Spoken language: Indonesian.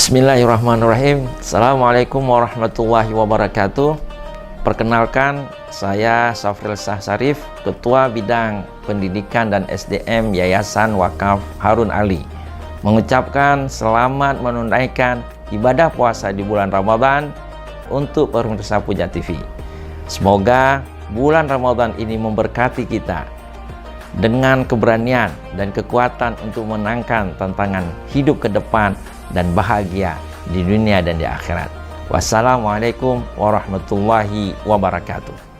Bismillahirrahmanirrahim. Assalamualaikum warahmatullahi wabarakatuh. Perkenalkan, saya Safril Sahsarif, Ketua Bidang Pendidikan dan SDM Yayasan Wakaf Harun Ali, mengucapkan selamat menunaikan ibadah puasa di bulan Ramadan untuk pemirsa Puja TV. Semoga bulan Ramadan ini memberkati kita dengan keberanian dan kekuatan untuk menangkan tantangan hidup ke depan dan bahagia di dunia dan di akhirat. Wassalamualaikum warahmatullahi wabarakatuh.